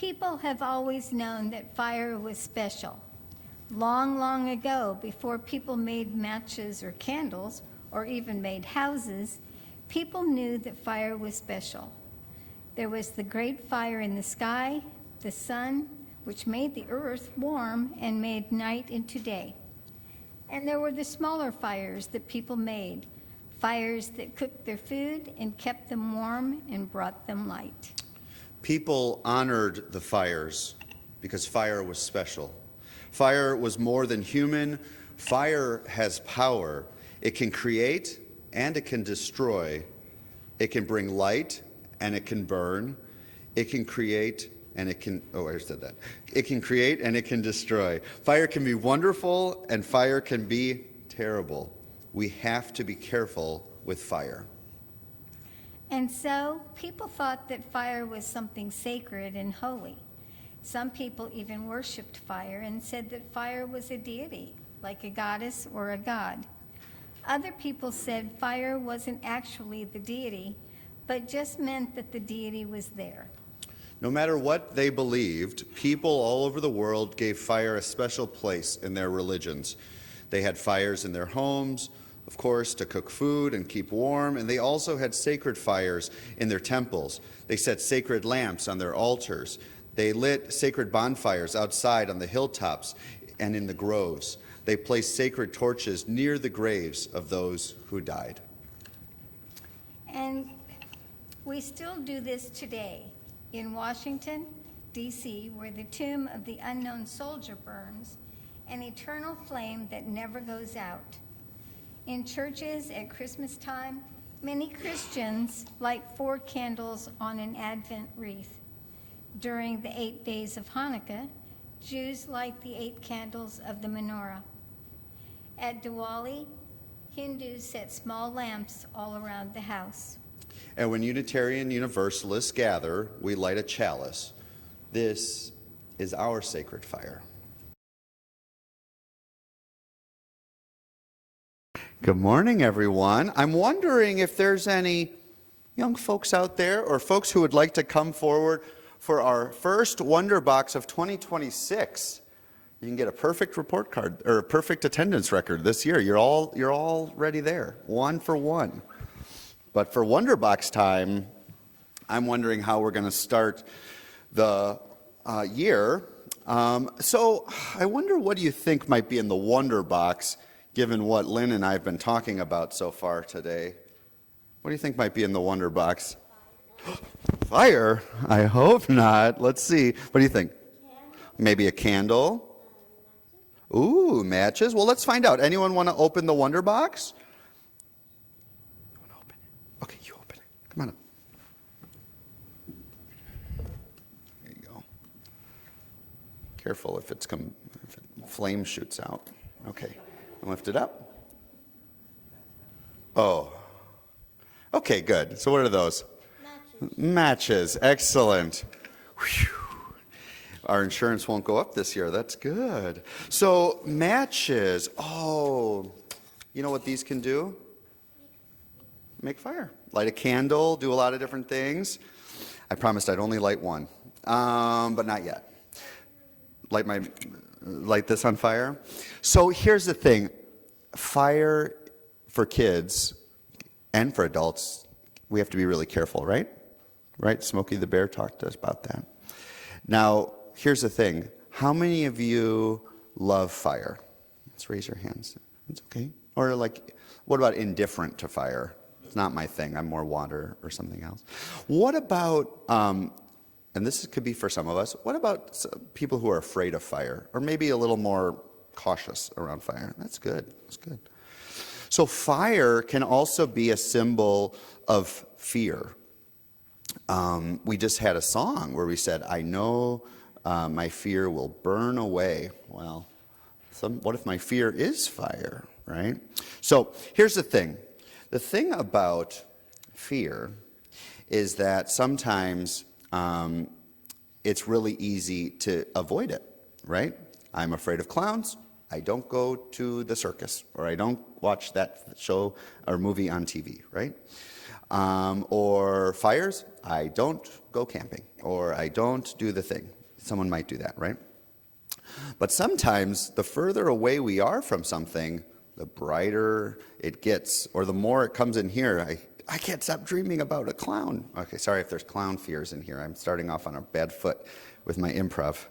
People have always known that fire was special. Long, long ago, before people made matches or candles, or even made houses, people knew that fire was special. There was the great fire in the sky, the sun, which made the earth warm and made night into day. And there were the smaller fires that people made, fires that cooked their food and kept them warm and brought them light. People honored the fires because fire was special. Fire was more than human. Fire has power. It can create and it can destroy. It can bring light and it can burn. It can create and it can, It can create and it can destroy. Fire can be wonderful and fire can be terrible. We have to be careful with fire. And so people thought that fire was something sacred and holy. Some people even worshipped fire and said that fire was a deity, like a goddess or a god. Other people said fire wasn't actually the deity, but just meant that the deity was there. No matter what they believed, people all over the world gave fire a special place in their religions. They had fires in their homes, of course, to cook food and keep warm, and they also had sacred fires in their temples. They set sacred lamps on their altars. They lit sacred bonfires outside on the hilltops and in the groves. They placed sacred torches near the graves of those who died. And we still do this today in Washington, D.C., where the tomb of the unknown soldier burns, an eternal flame that never goes out. In churches at Christmas time, many Christians light 4 candles on an Advent wreath. During the 8 days of Hanukkah, Jews light the 8 candles of the menorah. At Diwali, Hindus set small lamps all around the house. And when Unitarian Universalists gather, we light a chalice. This is our sacred fire. Good morning, everyone. I'm wondering if there's any young folks out there or folks who would like to come forward for our first Wonder Box of 2026. You can get a perfect report card or a perfect attendance record this year. You're already there, 1 for 1. But for Wonder Box time, I'm wondering how we're going to start the year. So I wonder what do you think might be in the Wonder Box, given what Lynn and I have been talking about so far today. What do you think might be in the Wonder Box? Fire? I hope not. Let's see. What do you think? Maybe a candle? Ooh, matches. Well, let's find out. Anyone want to open the Wonder Box? You want to open it? Okay, you open it. Come on up. There you go. Careful if flame shoots out. Okay, lift it up. Oh. Okay, good. So what are those? Matches. Excellent. Whew. Our insurance won't go up this year. That's good. So matches. Oh, you know what these can do? Make fire. Light a candle, do a lot of different things. I promised I'd only light one, but not yet. Light this on fire. So here's the thing. Fire for kids and for adults, we have to be really careful, right? Right? Smokey the Bear talked to us about that. Now, here's the thing. How many of you love fire? Let's raise your hands. It's okay. Or what about indifferent to fire? It's not my thing. I'm more water or something else. What about, and this could be for some of us, what about people who are afraid of fire? Or maybe a little more cautious around fire? That's good. That's good. So fire can also be a symbol of fear. We just had a song where we said, I know my fear will burn away. Well, what if my fear is fire, right? So here's the thing. The thing about fear is that sometimes it's really easy to avoid it, right? I'm afraid of clowns. I don't go to the circus, or I don't watch that show or movie on TV, right? Or fires, I don't go camping, or I don't do the thing. Someone might do that, right? But sometimes the further away we are from something, the brighter it gets, or the more it comes in here. I can't stop dreaming about a clown. Okay, sorry if there's clown fears in here. I'm starting off on a bad foot with my improv.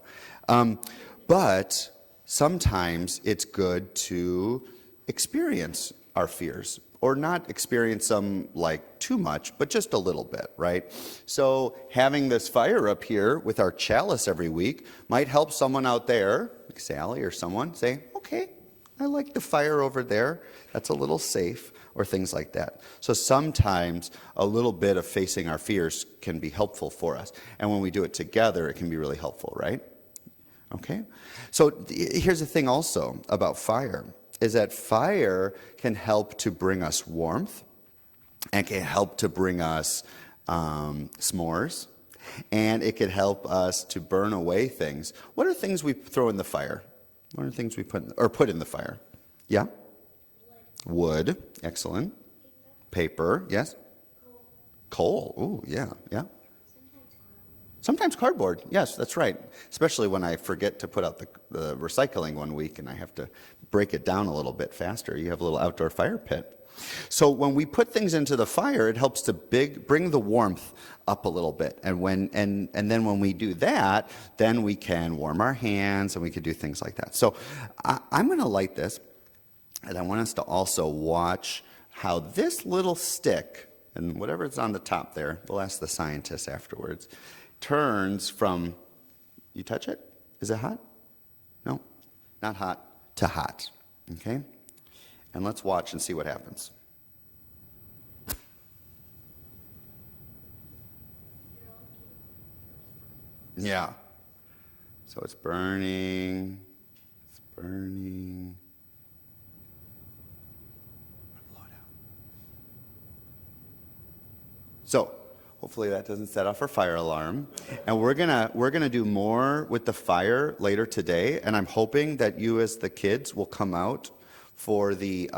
But sometimes it's good to experience our fears, or not experience them like too much, but just a little bit, right? So having this fire up here with our chalice every week might help someone out there, like Sally or someone, say, okay, I like the fire over there. That's a little safe, or things like that. So sometimes a little bit of facing our fears can be helpful for us. And when we do it together, it can be really helpful, right? Okay? So here's the thing also about fire, is that fire can help to bring us warmth, and can help to bring us s'mores, and it can help us to burn away things. What are things we throw in the fire? What are things we put in the fire? Yeah? Wood. Excellent. Paper. Yes? Coal. Ooh, yeah, yeah. Sometimes cardboard. Yes, that's right. Especially when I forget to put out the recycling one week and I have to break it down a little bit faster. You have a little outdoor fire pit. So when we put things into the fire, it helps to bring the warmth up a little bit. And then when we do that, then we can warm our hands and we can do things like that. So I'm going to light this, and I want us to also watch how this little stick, and whatever's on the top there, we'll ask the scientists afterwards, turns from, you touch it? Is it hot? No, not hot, to hot. Okay? And let's watch and see what happens. Yeah. So it's burning. It's burning. Blow it out. So hopefully that doesn't set off our fire alarm. And we're gonna do more with the fire later today. And I'm hoping that you as the kids will come out for the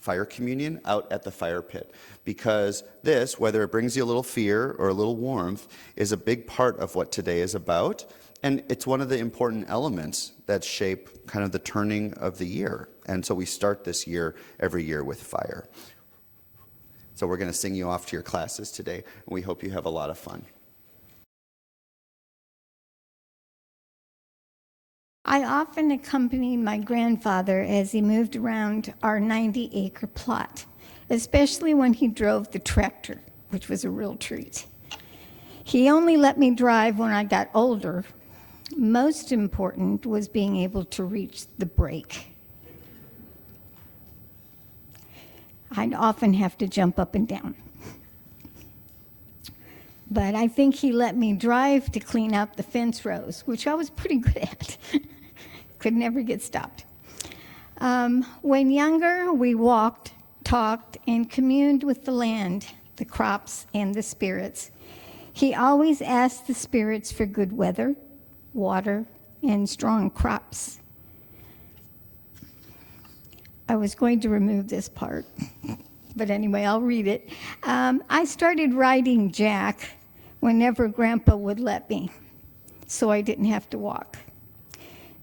fire communion out at the fire pit. Because this, whether it brings you a little fear or a little warmth, is a big part of what today is about. And it's one of the important elements that shape kind of the turning of the year. And so we start this year every year with fire. So we're going to sing you off to your classes today, and we hope you have a lot of fun. I often accompanied my grandfather as he moved around our 90-acre plot, especially when he drove the tractor, which was a real treat. He only let me drive when I got older. Most important was being able to reach the brake. I'd often have to jump up and down. But I think he let me drive to clean up the fence rows, which I was pretty good at. Could never get stopped. When younger, we walked, talked, and communed with the land, the crops, and the spirits. He always asked the spirits for good weather, water, and strong crops. I was going to remove this part, but anyway, I'll read it. I started riding Jack whenever Grandpa would let me, so I didn't have to walk.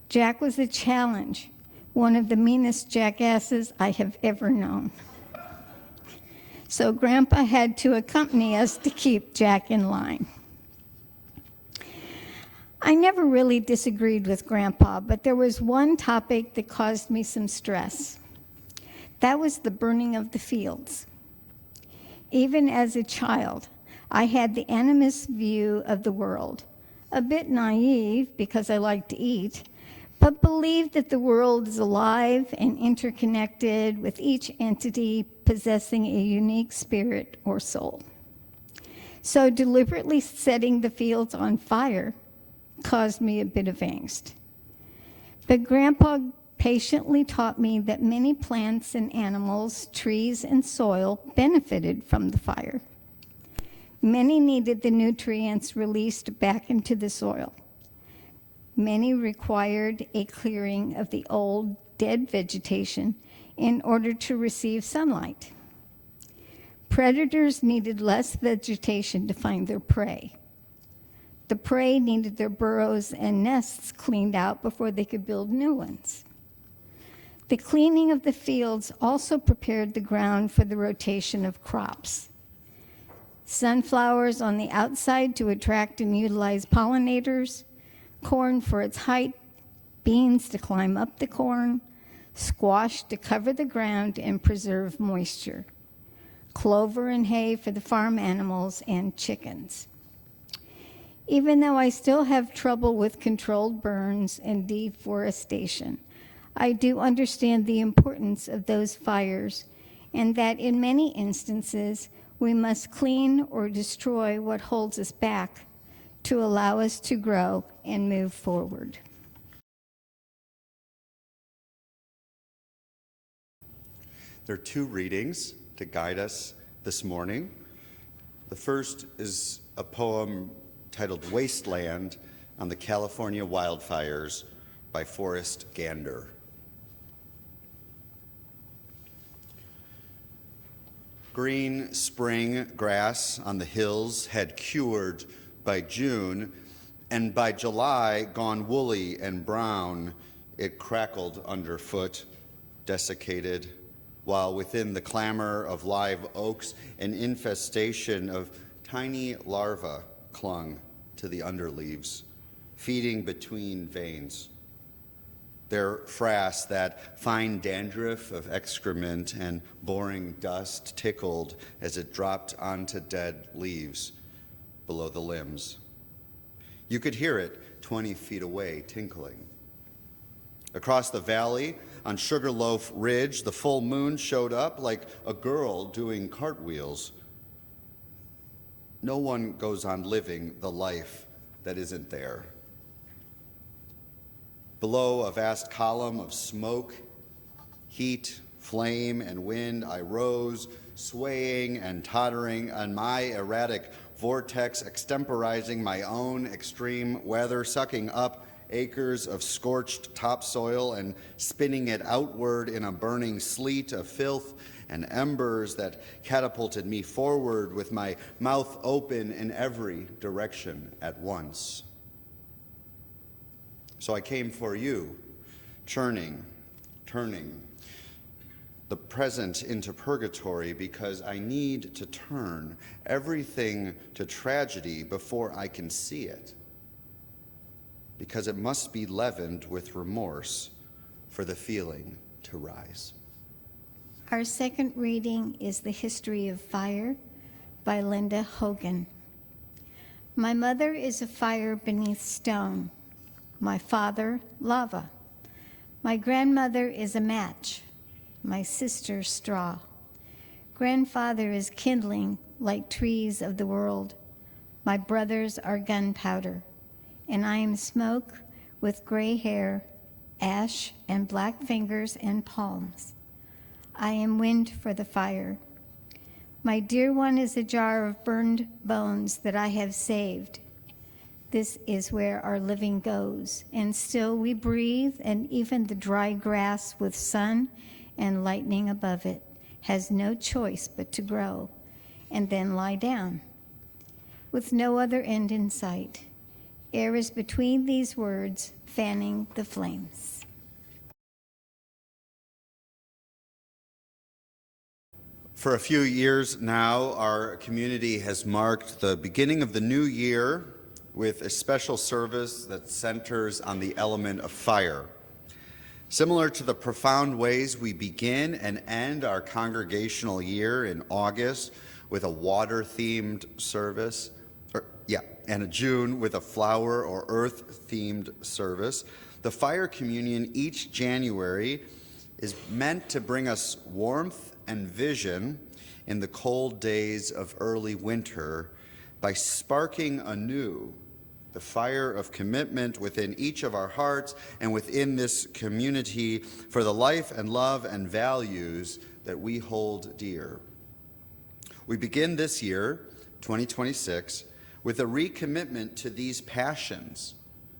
Jack was a challenge, one of the meanest jackasses I have ever known. So Grandpa had to accompany us to keep Jack in line. I never really disagreed with Grandpa, but there was one topic that caused me some stress. That was the burning of the fields. Even as a child, I had the animist view of the world, a bit naive because I like to eat, but believed that the world is alive and interconnected with each entity possessing a unique spirit or soul. So deliberately setting the fields on fire caused me a bit of angst. But Grandpa patiently taught me that many plants and animals, trees and soil benefited from the fire. Many needed the nutrients released back into the soil. Many required a clearing of the old, dead vegetation in order to receive sunlight. Predators needed less vegetation to find their prey. The prey needed their burrows and nests cleaned out before they could build new ones. The cleaning of the fields also prepared the ground for the rotation of crops. Sunflowers on the outside to attract and utilize pollinators, corn for its height, beans to climb up the corn, squash to cover the ground and preserve moisture, clover and hay for the farm animals and chickens. Even though I still have trouble with controlled burns and deforestation, I do understand the importance of those fires and that in many instances we must clean or destroy what holds us back to allow us to grow and move forward. There are two readings to guide us this morning. The first is a poem titled Wasteland on the California Wildfires by Forrest Gander. Green spring grass on the hills had cured by June, and by July gone woolly and brown, it crackled underfoot, desiccated, while within the clamor of live oaks, an infestation of tiny larvae clung to the underleaves, feeding between veins. Their frass, that fine dandruff of excrement and boring dust, tickled as it dropped onto dead leaves below the limbs. You could hear it 20 feet away tinkling. Across the valley, on Sugarloaf Ridge, the full moon showed up like a girl doing cartwheels. No one goes on living the life that isn't there. Below a vast column of smoke, heat, flame, and wind, I rose, swaying and tottering on my erratic vortex, extemporizing my own extreme weather, sucking up acres of scorched topsoil and spinning it outward in a burning sleet of filth and embers that catapulted me forward with my mouth open in every direction at once. So I came for you, churning, turning the present into purgatory, because I need to turn everything to tragedy before I can see it, because it must be leavened with remorse for the feeling to rise. Our second reading is The History of Fire by Linda Hogan. My mother is a fire beneath stone. My father, lava. My grandmother is a match. My sister, straw. Grandfather is kindling like trees of the world. My brothers are gunpowder. And I am smoke with gray hair, ash, and black fingers and palms. I am wind for the fire. My dear one is a jar of burned bones that I have saved. This is where our living goes, and still we breathe, and even the dry grass with sun and lightning above it has no choice but to grow and then lie down, with no other end in sight. Air is between these words, fanning the flames. For a few years now, our community has marked the beginning of the new year with a special service that centers on the element of fire. Similar to the profound ways we begin and end our congregational year in August with a water-themed service, and in June with a flower or earth-themed service, the fire communion each January is meant to bring us warmth and vision in the cold days of early winter by sparking anew the fire of commitment within each of our hearts and within this community for the life and love and values that we hold dear. We begin this year, 2026, with a recommitment to these passions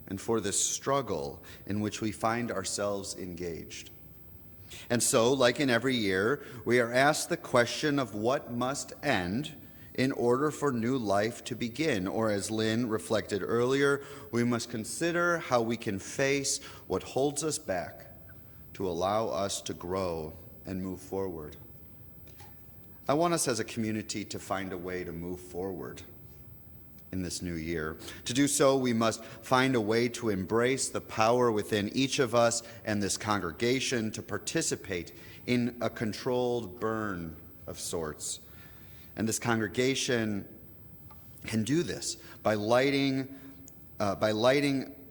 and for this struggle in which we find ourselves engaged. And so, like in every year, we are asked the question of what must end in order for new life to begin. Or as Lin reflected earlier, we must consider how we can face what holds us back to allow us to grow and move forward. I want us as a community to find a way to move forward in this new year. To do so, we must find a way to embrace the power within each of us and this congregation to participate in a controlled burn of sorts. And this congregation can do this by lighting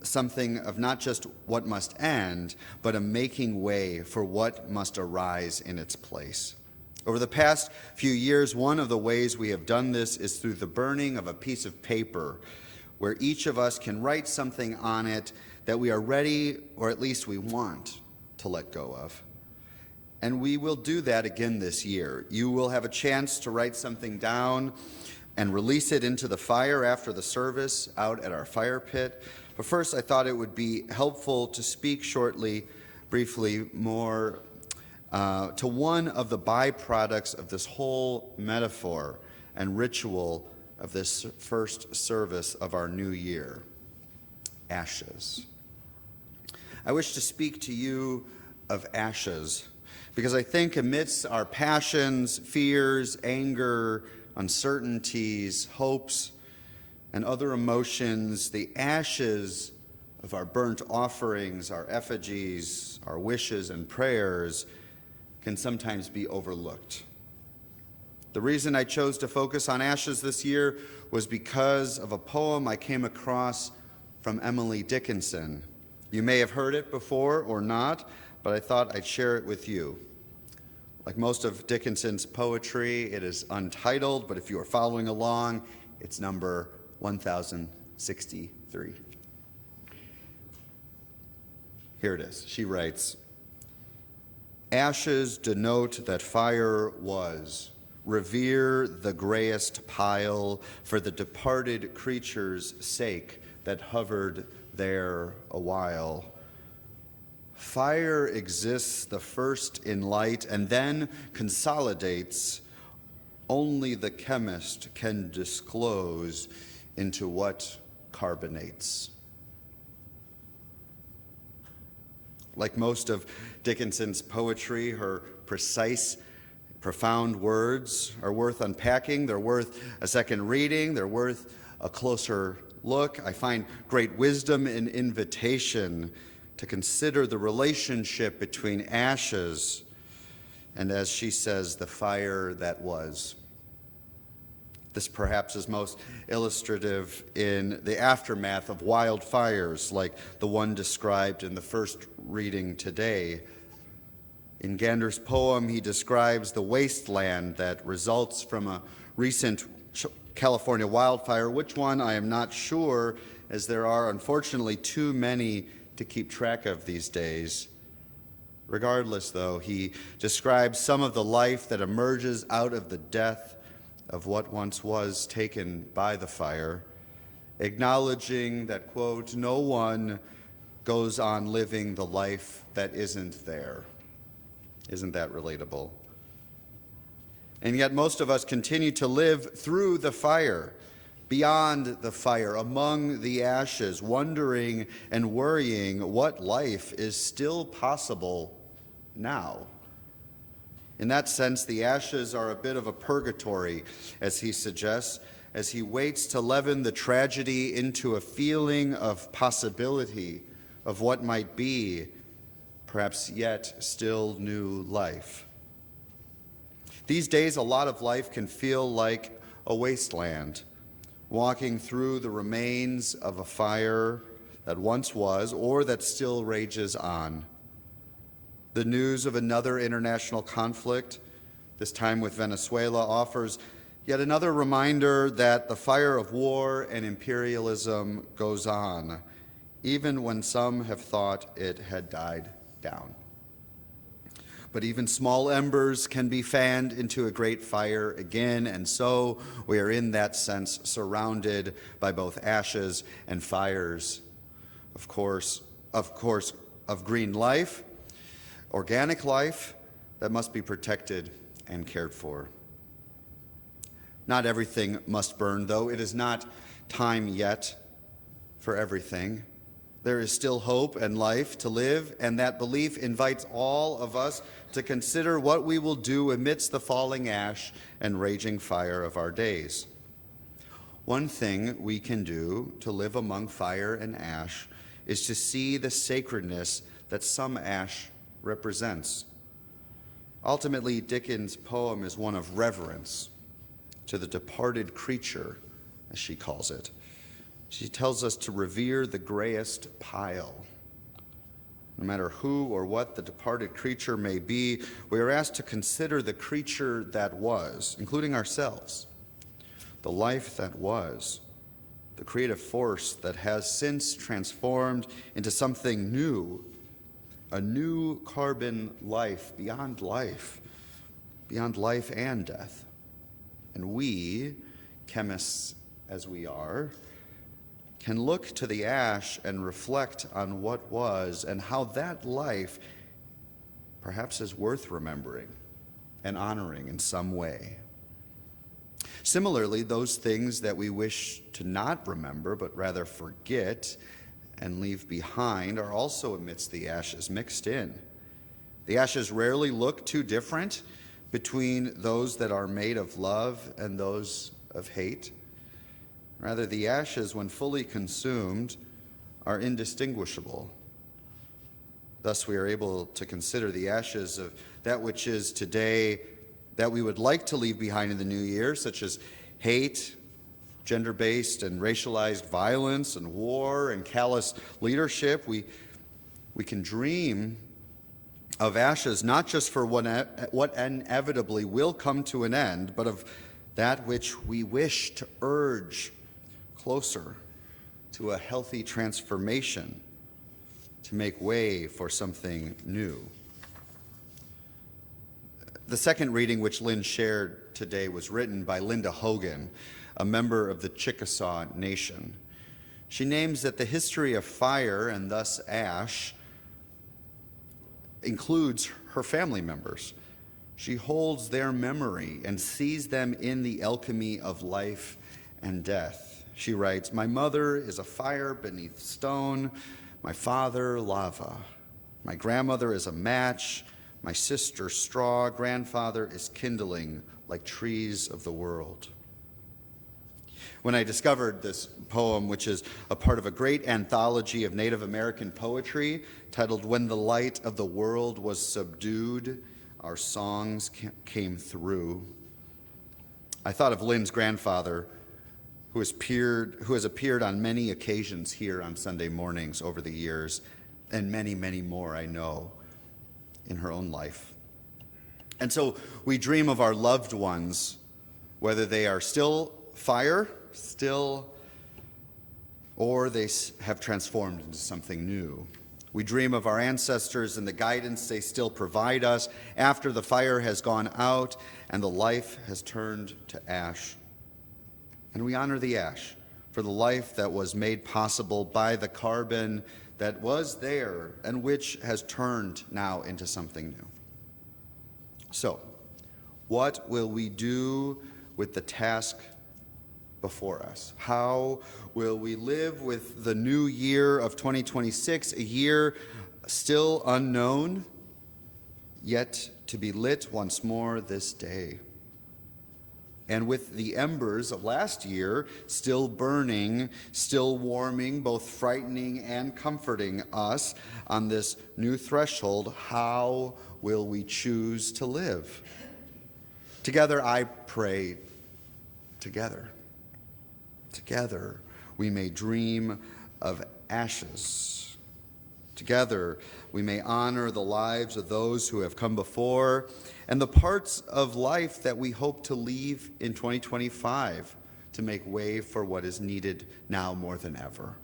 something of not just what must end, but a making way for what must arise in its place. Over the past few years, one of the ways we have done this is through the burning of a piece of paper where each of us can write something on it that we are ready, or at least we want, to let go of. And we will do that again this year. You will have a chance to write something down and release it into the fire after the service out at our fire pit. But first, I thought it would be helpful to speak briefly more to one of the byproducts of this whole metaphor and ritual of this first service of our new year: ashes. I wish to speak to you of ashes because I think amidst our passions, fears, anger, uncertainties, hopes, and other emotions, the ashes of our burnt offerings, our effigies, our wishes and prayers can sometimes be overlooked. The reason I chose to focus on ashes this year was because of a poem I came across from Emily Dickinson. You may have heard it before or not, but I thought I'd share it with you. Like most of Dickinson's poetry, it is untitled, but if you are following along, it's number 1063. Here it is. She writes, "Ashes denote that fire was. Revere the grayest pile for the departed creature's sake that hovered there a while. Fire exists the first in light and then consolidates. Only the chemist can disclose into what carbonates." Like most of Dickinson's poetry, her precise, profound words are worth unpacking. They're worth a second reading. They're worth a closer look. I find great wisdom in invitation to consider the relationship between ashes and, as she says, the fire that was. This perhaps is most illustrative in the aftermath of wildfires like the one described in the first reading today. In Gander's poem, he describes the wasteland that results from a recent California wildfire. Which one, I am not sure, as there are unfortunately too many to keep track of these days. Regardless, though, he describes some of the life that emerges out of the death of what once was taken by the fire, acknowledging that, quote, "no one goes on living the life that isn't there." Isn't that relatable? And yet most of us continue to live through the fire, beyond the fire, among the ashes, wondering and worrying what life is still possible now. In that sense, the ashes are a bit of a purgatory, as he suggests, as he waits to leaven the tragedy into a feeling of possibility of what might be, perhaps yet still new life. These days, a lot of life can feel like a wasteland, walking through the remains of a fire that once was or that still rages on. The news of another international conflict, this time with Venezuela, offers yet another reminder that the fire of war and imperialism goes on, even when some have thought it had died down. But even small embers can be fanned into a great fire again, and so we are in that sense surrounded by both ashes and fires, of course, of green life, organic life that must be protected and cared for. Not everything must burn, though. It is not time yet for everything. There is still hope and life to live, and that belief invites all of us to consider what we will do amidst the falling ash and raging fire of our days. One thing we can do to live among fire and ash is to see the sacredness that some ash represents. Ultimately, Dickens' poem is one of reverence to the departed creature, as she calls it. She tells us to revere the grayest pile. No matter who or what the departed creature may be, we are asked to consider the creature that was, including ourselves, the life that was, the creative force that has since transformed into something new, a new carbon life beyond life and death. And we, chemists as we are, can look to the ash and reflect on what was and how that life perhaps is worth remembering and honoring in some way. Similarly, those things that we wish to not remember but rather forget and leave behind are also amidst the ashes mixed in. The ashes rarely look too different between those that are made of love and those of hate. Rather, the ashes, when fully consumed, are indistinguishable. Thus, we are able to consider the ashes of that which is today that we would like to leave behind in the new year, such as hate, gender-based and racialized violence and war and callous leadership. We can dream of ashes not just for what inevitably will come to an end, but of that which we wish to urge closer to a healthy transformation, to make way for something new. The second reading which Lynn shared today was written by Linda Hogan, a member of the Chickasaw Nation. She names that the history of fire, and thus ash, includes her family members. She holds their memory and sees them in the alchemy of life and death. She writes, "My mother is a fire beneath stone, my father lava. My grandmother is a match, my sister straw, grandfather is kindling like trees of the world." When I discovered this poem, which is a part of a great anthology of Native American poetry titled "When the Light of the World Was Subdued, Our Songs Came Through," I thought of Lynn's grandfather, who has appeared on many occasions here on Sunday mornings over the years, and many, many more, I know, in her own life. And so we dream of our loved ones, whether they are still fire, or they have transformed into something new. We dream of our ancestors and the guidance they still provide us after the fire has gone out and the life has turned to ash. And we honor the ash for the life that was made possible by the carbon that was there and which has turned now into something new. So, what will we do with the task before us? How will we live with the new year of 2026, a year still unknown, yet to be lit once more this day? And with the embers of last year still burning, still warming, both frightening and comforting us on this new threshold, how will we choose to live? Together, I pray, together we may dream of ashes. Together, we may honor the lives of those who have come before and the parts of life that we hope to leave in 2025 to make way for what is needed now more than ever.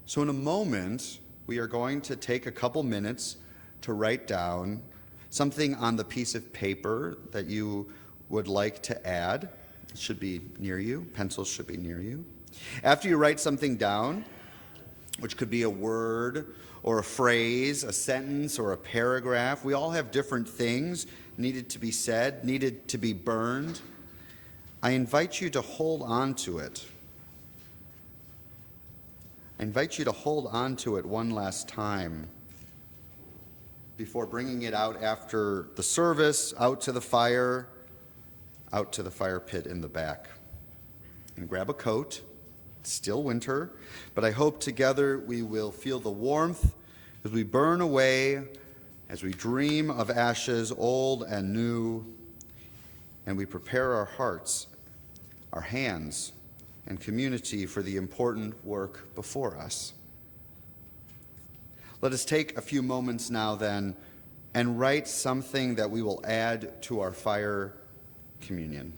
So in a moment, we are going to take a couple minutes to write down something on the piece of paper that you would like to add. It should be near you. Pencils should be near you. After you write something down, which could be a word or a phrase, a sentence or a paragraph. We all have different things needed to be said, needed to be burned. I invite you to hold on to it. I invite you to hold on to it one last time before bringing it out after the service, out to the fire pit in the back. And grab a coat. It's still winter, but I hope together we will feel the warmth as we burn away, as we dream of ashes old and new, and we prepare our hearts, our hands, and community for the important work before us. Let us take a few moments now then and write something that we will add to our fire communion.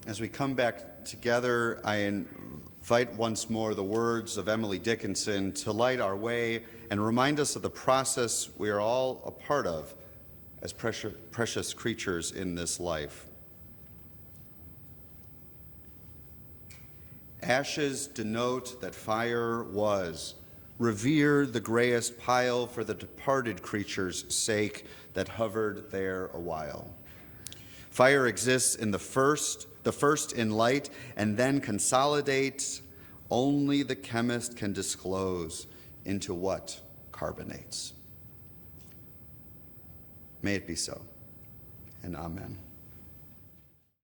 As we come back together, I invite once more the words of Emily Dickinson to light our way and remind us of the process we are all a part of as precious creatures in this life. Ashes denote that fire was. Revere the grayest pile for the departed creature's sake that hovered there a while. Fire exists in the first in light, and then consolidates. Only the chemist can disclose into what carbonates. May it be so, and amen.